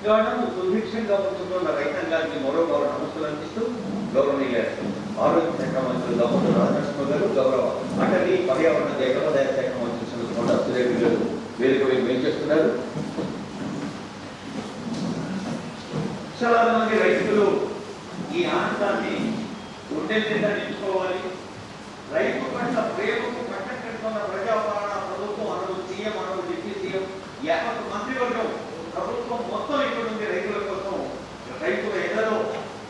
సుభిక్షంగా ఉంటున్న రైతాంగానికి మరో నమస్సులు అందిస్తూ గౌరవనీయ ఆరోగ్య శాఖ మంత్రులు దామోదర రాజనరసింహ గారు, గౌరవ అటవీ పర్యావరణ దేవాదాయ శాఖ మంత్రి కొండ సురేఖ గారు వేదిక చేస్తున్నారు. చాలా మంది రైతులు ఈ ఆనందాన్ని గుండెల్నిండా నిలుచుకోవాలి. రైతు పట్ల ప్రేమకు పట్టం కట్టుకున్న ప్రజాపాలన ప్రభుత్వం అనదు సీఎం అనదు డిప్యూటీ సీఎం యావత్ మంత్రివర్గం ప్రభుత్వం మొత్తం ఇక్కడ ఉంది రైతుల కోసం. రైతుల ఎడలో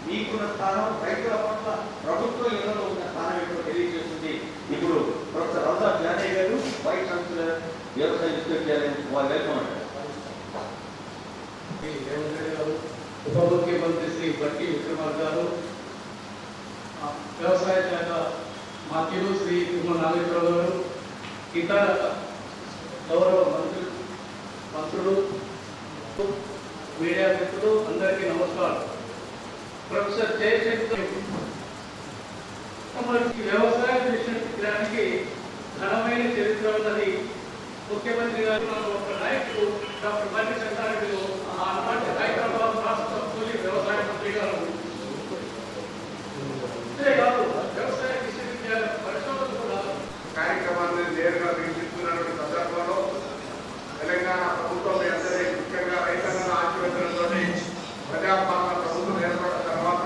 మీకున్న స్థానం, రైతుల పట్ల ప్రభుత్వం ఎడలో ఉన్న స్థానం ఏంటో తెలియజేస్తుంది. ఇప్పుడు ప్రొఫెసర్ రజా జానే గారు, వైస్ ఛాన్సలర్ వ్యవసాయ విశ్వవిద్యాలయం, వారు వెల్కమ్ అంటారు. ఉప ముఖ్యమంత్రి శ్రీ బట్టి విక్రమార్క గారు, వ్యవసాయ శాఖ మంత్రులు శ్రీ తుమ్మల నాగేశ్వరరావు గారు, ఇతర గౌరవ మంత్రులు, మీడియా మిత్రులు అందరికీ నమస్కారం. ప్రొఫెసర్ జయశంకర్ వ్యవసాయ విషయానికి ఘనమైన చరిత్ర ఉన్నది. ముఖ్యమంత్రి గారు ఒక నాయకుడు డాక్టర్ బండి సంగారెడ్డిలో ఆనాటి హైదరాబాద్ రాష్ట్ర తొలి వ్యవసాయ మంత్రి గారు. అంతేకాదు వ్యవసాయ విశ్వవిద్యాలయ పరిశోధన కూడా కార్యక్రమాన్ని నేరుగా వీక్షిస్తున్నటువంటి సందర్భంలో తెలంగాణ ప్రభుత్వం అందరి ముఖ్యంగా రైతాంగ ఆశీర్వదనంతో ప్రజాపాలన ప్రభుత్వం ఏర్పడిన తర్వాత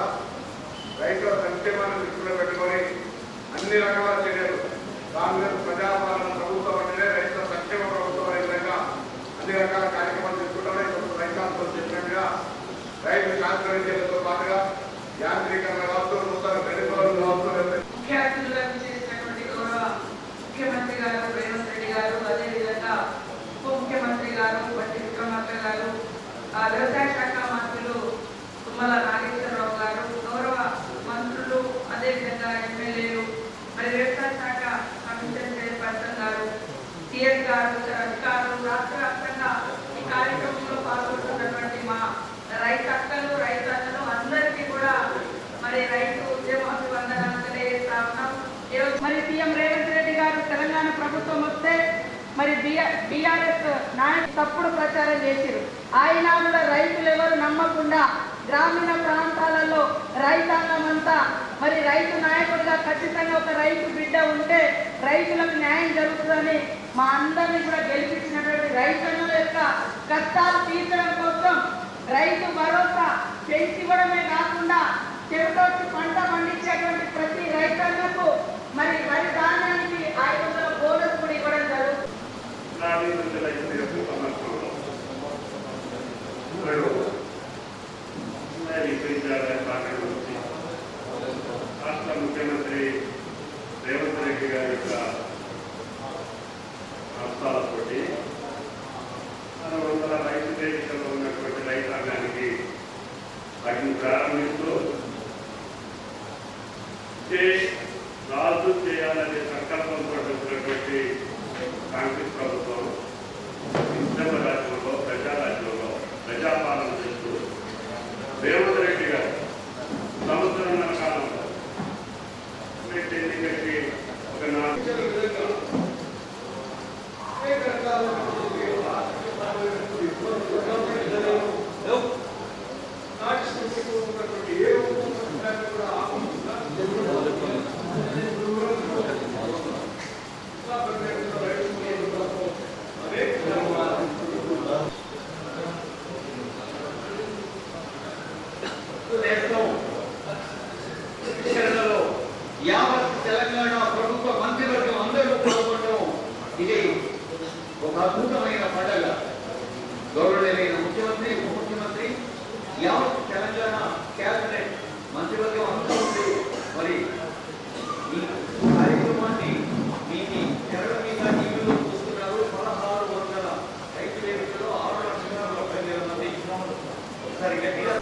రైతుల సంక్షేమాన్ని దృష్టిలో పెట్టుకొని అన్ని రకాల చర్యలు, కాంగ్రెస్ ప్రజాపాలన ప్రభుత్వం అంటేనే రైతుల సంక్షేమ ప్రభుత్వం అనే విధంగా అన్ని రకాల కార్యక్రమాలు తీసుకుంటామే. రైతాంగంతో చెప్పినట్టుగా రైతు శాస్త్రవేత్తలతో పాటుగా యాంత్రీకరణ కావచ్చు, నూతన మెడికల్ కావచ్చు, ముఖ్య అతిథులుగా చేసినటువంటి గౌరవ ముఖ్యమంత్రి గారు రేవంత్ రెడ్డి గారు, అదేవిధంగా ఉప ముఖ్యమంత్రి గారు బట్టి విక్రమార్క గారు, వ్యవసాయ శాఖ మంత్రులు తుమ్మల నాగేశ్వరరావు గారు, గౌరవ మంత్రులు, అదేవిధంగా ఎమ్మెల్యేలు, మరి వ్యవసాయ శాఖ కమిషన్ చైర్పర్సన్ గారు, సిఎస్ గారు, అధికారులు, రాష్ట్ర వ్యాప్తంగా ఈ కార్యక్రమంలో పాల్గొంటున్నటువంటి మా రైతక్కలు, రైతన్నలు అందరికీ కూడా మరి రైతు ఉద్యమాభివందనాలు తెలియజేస్తా ఉన్నాం. ఈరోజు మరి సీఎం రేవంత్ రెడ్డి గారు తెలంగాణ ప్రభుత్వం వస్తే మరి బీఆర్ఎస్ నాయకులు తప్పుడు ప్రచారం చేశారు. ఆయన కూడా రైతులు ఎవరు నమ్మకుండా గ్రామీణ ప్రాంతాలలో రైతాంగం అంతా మరి రైతు నాయకుడిగా ఖచ్చితంగా ఒక రైతు బిడ్డ ఉంటే రైతులకు న్యాయం జరుగుతుందని మా అందరినీ కూడా గెలిపించినటువంటి రైతన్నుల యొక్క కష్టాలు తీర్చడం కోసం రైతు భరోసా పెంచివ్వడమే కాకుండా చెవిటొచ్చి పంట పండించేటువంటి ప్రతి రైతన్నకు మరి వరి ధాన్యానికి 500 బోనస్ కూడా ఇవ్వడం జరుగుతుంది. రాష్ట్ర ముఖ్యమంత్రి రేవంత్ రెడ్డి గారి యొక్క హస్తాలతోటి 600 రైతు వేదికలో ఉన్నటువంటి రైతాంగానికి వాటిని ప్రారంభిస్తూ రాజు చేయాలనే సంకల్పంతో వచ్చినటువంటి కాంగ్రెస్ ప్రభుత్వం ఉద్యమ రాజ్యంలో, ప్రజారాజ్యంలో ప్రజాపాలన చేస్తూ రేవంత్ రెడ్డి గారు సంవత్సరంన్నర కాలంలో ఎన్నికకి ఒక యావత్ తెలంగాణ ప్రభుత్వ మంత్రివర్గం అందరూ పాల్గొనడం ఇది ఒక అద్భుతమైన పండుగ. గౌరవనీయులైన ముఖ్యమంత్రి, ఉప ముఖ్యమంత్రి, యావత్ తెలంగాణ క్యాబినెట్ మంత్రివర్గం అందరూ మరి ఈ కార్యక్రమాన్ని మీ తెరల మీద టీవీలో చూస్తున్నారు. 16 వందల రైతు వేదికలో 6 లక్షల 70,000 మంది ఒకసారి గట్టిగా